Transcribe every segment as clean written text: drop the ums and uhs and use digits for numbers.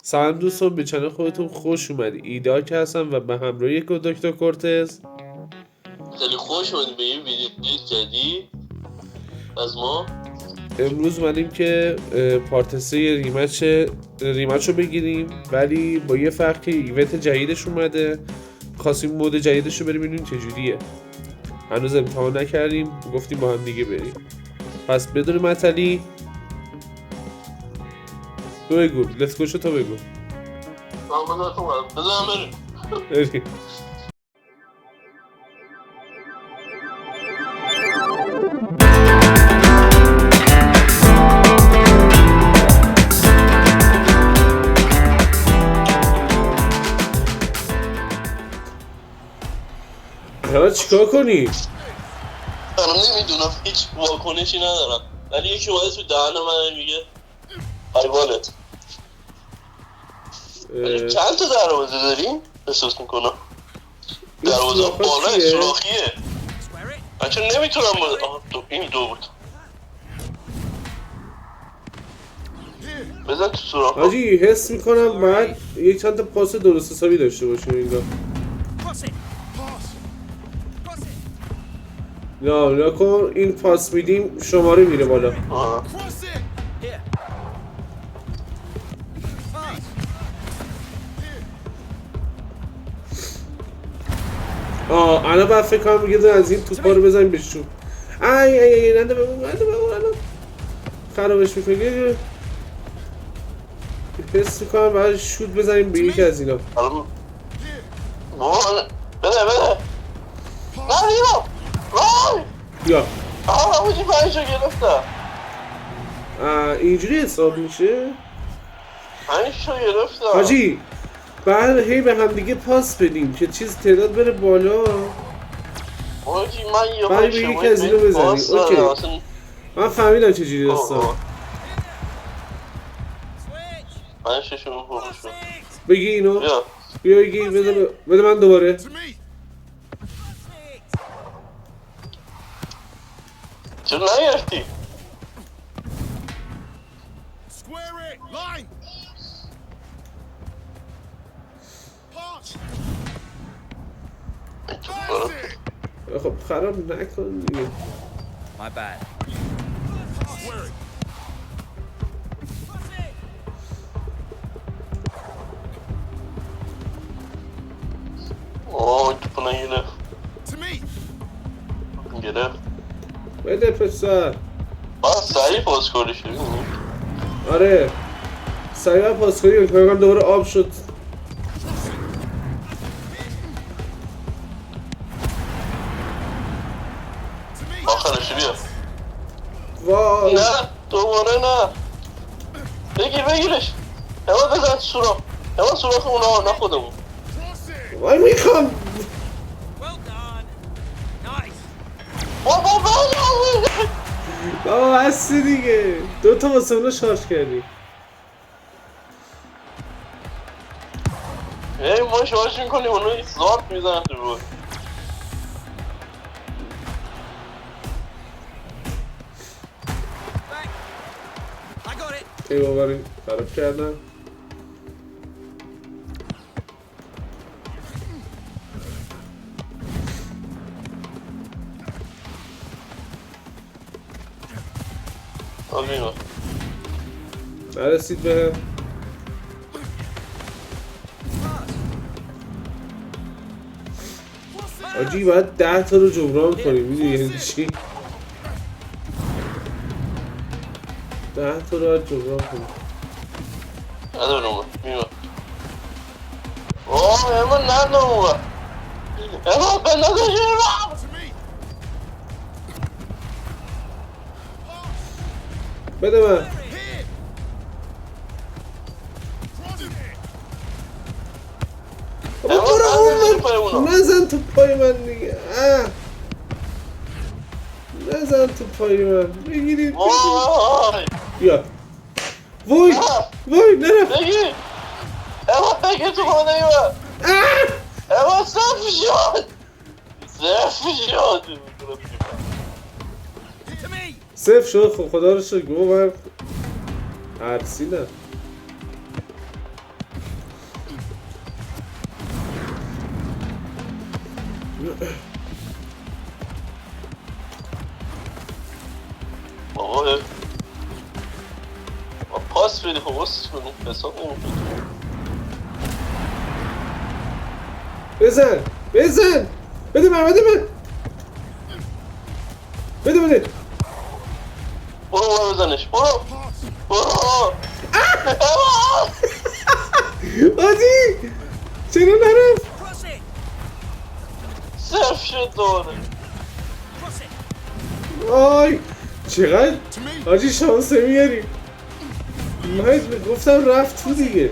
سلام دوستان، به چنل خودتون خوش اومدی. ایداک هستم و به همراه دکتر کورتز خیلی خوش اومدی به این ویدیو جدید از ما. امروز اومدیم که پارت 3 ریمچ رو بگیریم، ولی با یه فرق که ایونت جدیدش اومده. خواستیم مود جدیدش رو بریم ببینیم چجوریه. هنوز امتحان نکردیم، گفتیم با هم دیگه بریم. پس بدون معطلی تو بگو، لیتس گوشو تو بگو. بذارم بریم. حالا چیکار کنی؟ من نمیدونم، هیچ واکنشی ندارم، ولی یکی اومده تو دهن من میگه حیوانت. چند تا دروازه داریم؟ احساس میکنم دروازه بالا سوراخیه. من چون نمیتونم این دو بود. بزن تو سوراخ. حاجی حس میکنم باید یک چند تا پاس درست حسابی داشته باشیم اینجا. نه کن، این پاس میدیم شماره میره بالا. الان باید فکر کنم یه از این توپا رو بزنیم بهشون. ای نده بمون خرابش میکنی. حس میکنم باید شوت بزنیم به یکی از اینا. بده نه نیرم بیا همونی پنجو گرفتم. اینجوری حساب میشه؟ پنجو گرفتم حاجی بعد هی به هم دیگه پاس بدیم که چیز تعداد بره بالا. حاجی من یه بعد به یکی از اینو بزنیم. اوکی من فهمیدم چجوری داستان. من ششون خوب شد. بگی اینو بیا بگی بده من دوباره. چرا نگرفتی؟ خب خراب نکن دیگه. My bad. این توپو نگرفت. گرفت. بده پسر. سریع پاس کاری شدی. آره سریع پاس کنی کنم دوباره آب شد. آخرش بیا. وای نه دوباره نه. بگیرش. اما بزن سوراخ. اما سوراخ اونا نه خودمون. وای میخوام. بابا هستی دیگه. دوتا واسه اونا شارژ کردی. ما شارژ میکنیم اونو زارت میزنن تو بود. ای بابا خراب کردم. نرسید به آجی باید 10 تا رو جبران کنیم. میدونی یعنی چی؟ 10 تا رو باید جبران کنیم. اما نه اما بندازش بده من. نزن تو پای من دیگه. نزن تو پای من. بگیرید بیا. وای نرفت. بگیر اما بگیر تو خونه ایوه اما صرف شد. صرف شد. خب خدا رو شکر. من ترسیدم. آقا پاس بدی خب واسه کنی حساب نمیکنی. بزن بزن بده من بده من بده بده برو بزنش برو برو آجی چرا نرفت صرف شد دوره. آی چقدر آجی شانسه میاری من گفتم رفت تو دیگه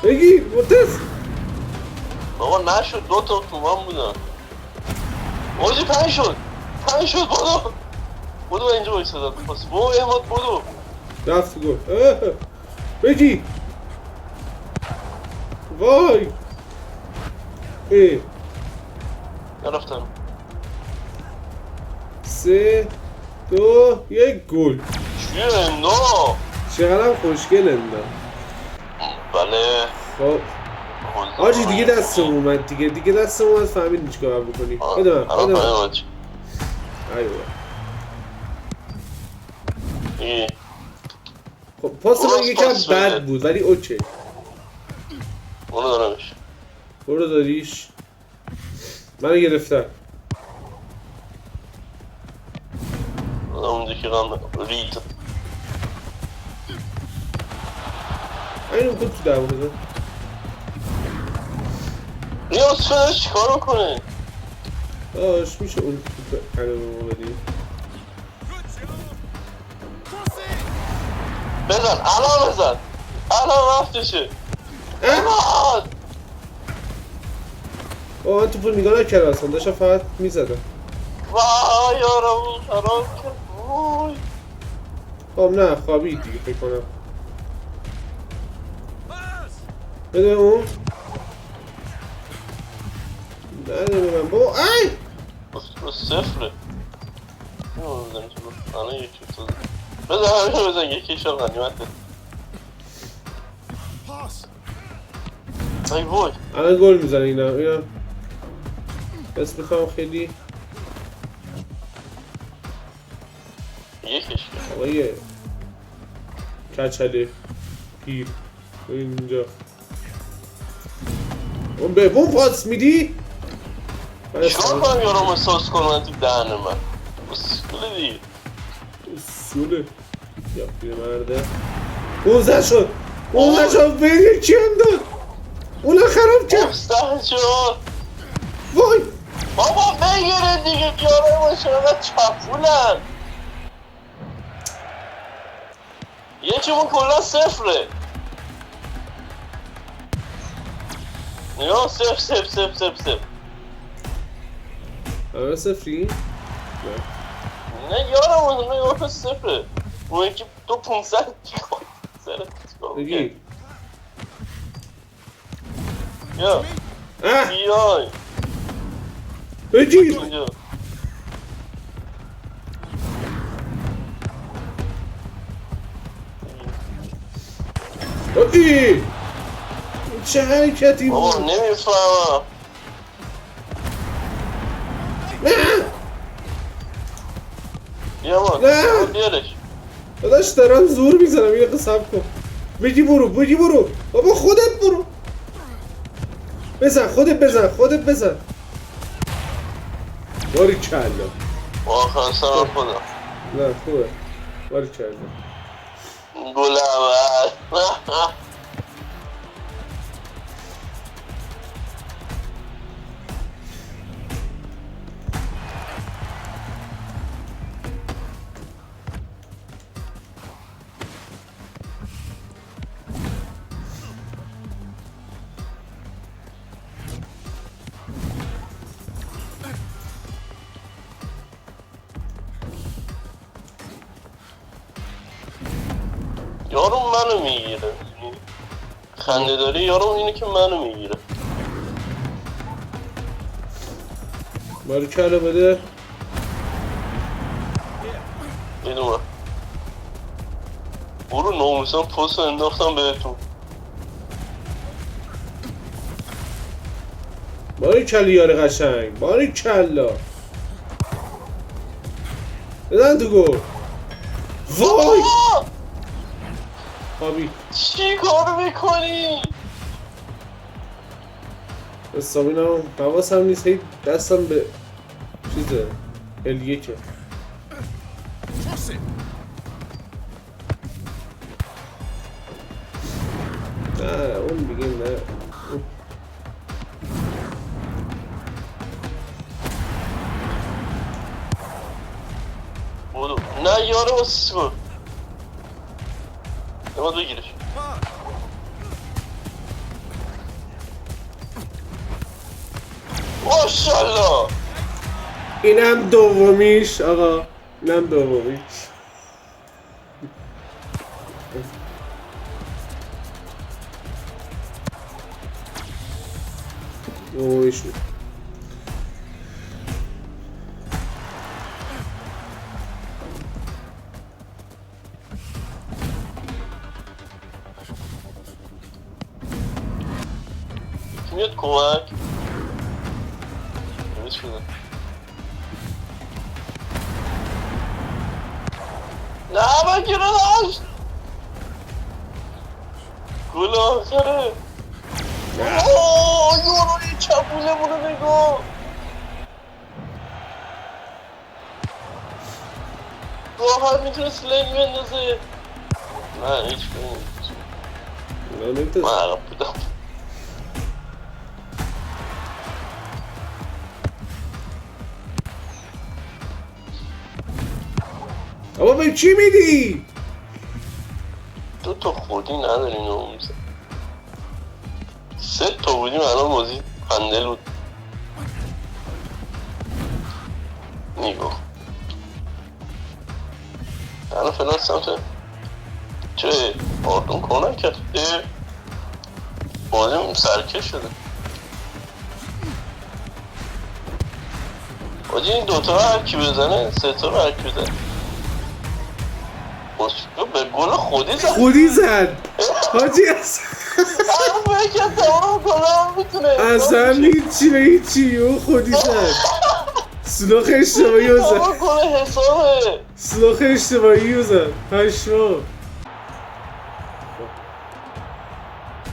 بگیر متس آقا نشد دو تا تو من بودن آجی پنج شد بدو اینجا بایستدم پس برو احمد بدو رفت گل بگی وای ای نرفتم 3 2 1 گل چیه نه چقدرم خوشگل اندم بله خب آجی دیگه دستم اومد دیگه دستم اومد فهمیدیم چیکار باید بکنی بده من بده من ایوه خب پاس من یکم بد بود ولی اوکی اونو دارمش برو داریش منو گرفتن اونجا که غم رید اینو کن تو دروازه نیاز شده چیکار کنه داش میشه اون توپ قلبمو بدی بزن الان بزن الان رفتشه الان من توپو نگاه نکردم اصلا داشتم فقط میزدم وای یارم خراب کرد وای خب نه خوابید دیگه فکر کنم بده اون نده به من بابا ای بس صفره الان یکی بزن همیشه بزن یکی شب غنیمته ای وای الان گل میزنه اینا بس میخوام خیلی یکیش آقای کچله پیر اینجا اون به بوم پاس میدی؟ چیکار کنم یارم احساس کنم تو دهن من اسکوله دیگه اسکوله یا پیر مرده 15 شد بری چی انداد اونا خراب کرد 17 شد وای بابا بگیره دیگه یارم ما چقدر چپولن یکیمون کلا صفره نیا صفر همه صفری؟ نه یارم اون یارم صفره اون یکی تو 500 سرت بگی یا اه بیای بگیر اینجا ای چه حرکتی بابا بود نمیفهمم بیا نه. بیارش داداش دارم زور میزنم یه قسم کن بگی برو بابا خودت برو بزن خودت بزن باری کلا آخر سرم خودم نه خوبه باری کلا گل اول یارو منو میگیره خنده داری یارو اینه که منو میگیره باری کلا بده میدونم برو ناموسم پست انداختم بهتون باری کلی یار قشنگ، باری کلا بزن تو گل. وای خوابی چی کار میکنی؟ استامینم حواسم نیست، هی دستم به چیزه L1 نه اون دیگه نه. بودو نه یارو واسه کن نماد بگیرش ماشالله اینم دومیش آقا، اینم دومیش. دومیش بود. کی میاد کمک؟ نمیش شده نه من گیره داشت گل آخره اوه یورو چپوله بونو نگاه گوهر میتونست لنگ بندازه نه هیچ کنید من عقب بودم اما به چی میدی؟ دو تا خودی ندارین اون سه تا بودیم الان بازی پندل بود نگاه الان فعلا سمت چه آردون کنن کرد بازیم سرکش شده بازی این دوتا رو هرکی بزنه سه تا رو هرکی بزنه به گل خودی زد خودی زد حاجی اصلا هیچی به هیچی او خودی زد سلاخ اشتباهی رو زد سلاخ اشتباهی رو زد پشما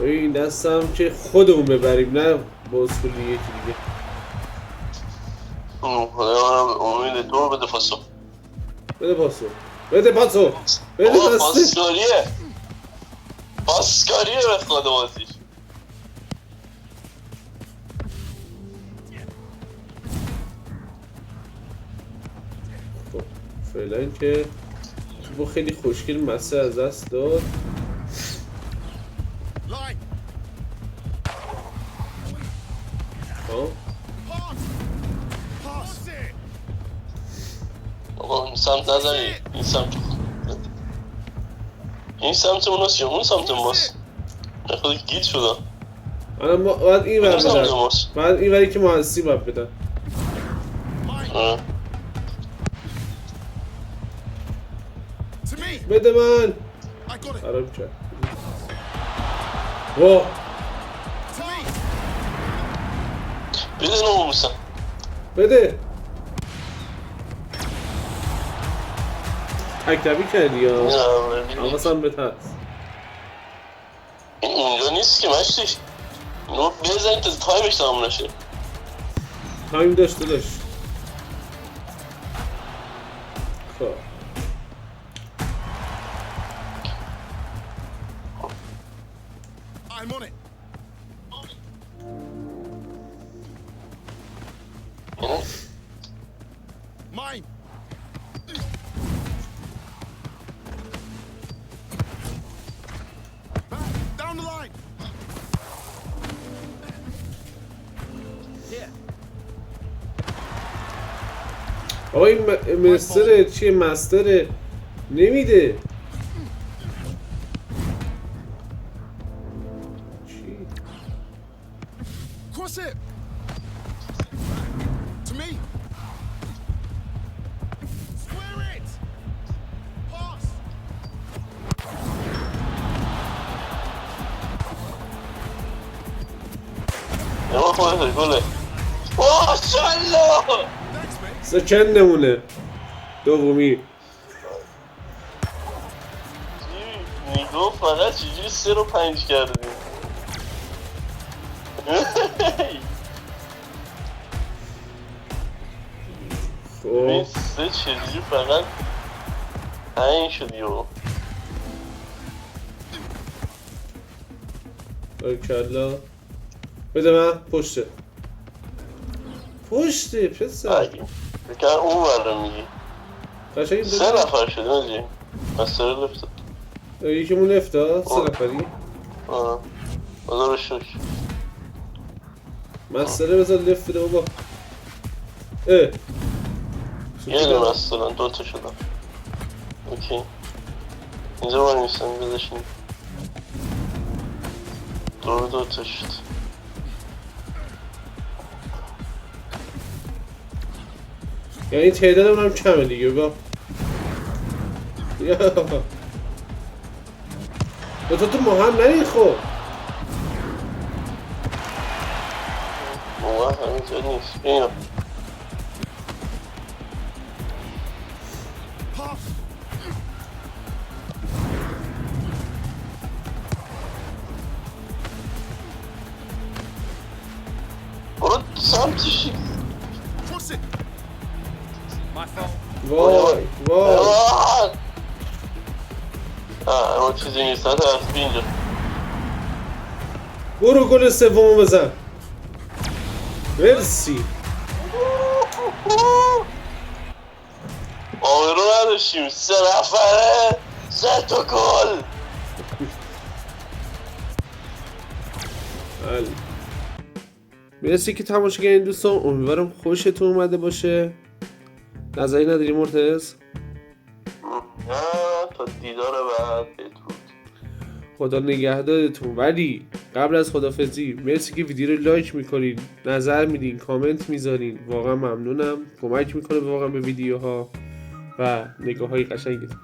این دستم که خودمون ببریم نه باز کنی یکی دیگه امید تو بده پاسو بده پاسو بده پاسو بده پاسو پاسکاریه پاسکاریه به خدا بازیش خب فعلا که با خیلی خوشگل مسه از دست داد آقا این سمت نزنی این سمت اوناست یا اون سمت ماست خود گیت شده الان باید این ور بدن باید این وری که ما هستی باید بدن بده من خراب کرد واه بده نمو موسم بده تکتبی کردی یا حواسم بهت هست این اونجا نیست که مشتیش اینو بزنید تا تایمش تمام نشه تایم داشته داشت خب I'm on it. Mine. Back, down the line. آقا این مستره چیه مستره نمیده چی؟ Cross it. To me. Square it. Pass. اما خودت گله ماشالله سکن نمونه دومی نگاه فقط چجوری 3 رو 5 کردیم این خب 3 چجوری فقط 5 شد یو باریکلا بده من پشته پسر اگه بکن اون ور میگی قشنگ 3 نفر شدیم آجی مستر لفت یکیمون لفتا 3 نفری آه خدا رو شکر مسئله بذار لفت بده بابا اه یه دونه اصلا 2 تا شدم اوکی اینجا باید نیستم بذاشیم 2 تا شد یعنی تعداد اونم کمه دیگه با به تو مهم نری خب موقع همینجا نیست اینو Pass. برو سمتشی Cross it. وای وای اما چیزی نیست حتی از اینجا برو گل سومو بزن مرسی آبرو نداشتیم 3 نفره 3 تا گل بله. مرسی که تماشا کردین دوستان امیدوارم خوشتون اومده باشه نظری نداری مرتضی تا دیدار بعد بدرود خدا نگهدارتون ولی قبل از خدافظی مرسی که ویدیو رو لایک میکنین نظر میدین کامنت میذارین واقعا ممنونم کمک میکنه واقعا به ویدیوها و نگاه های قشنگتون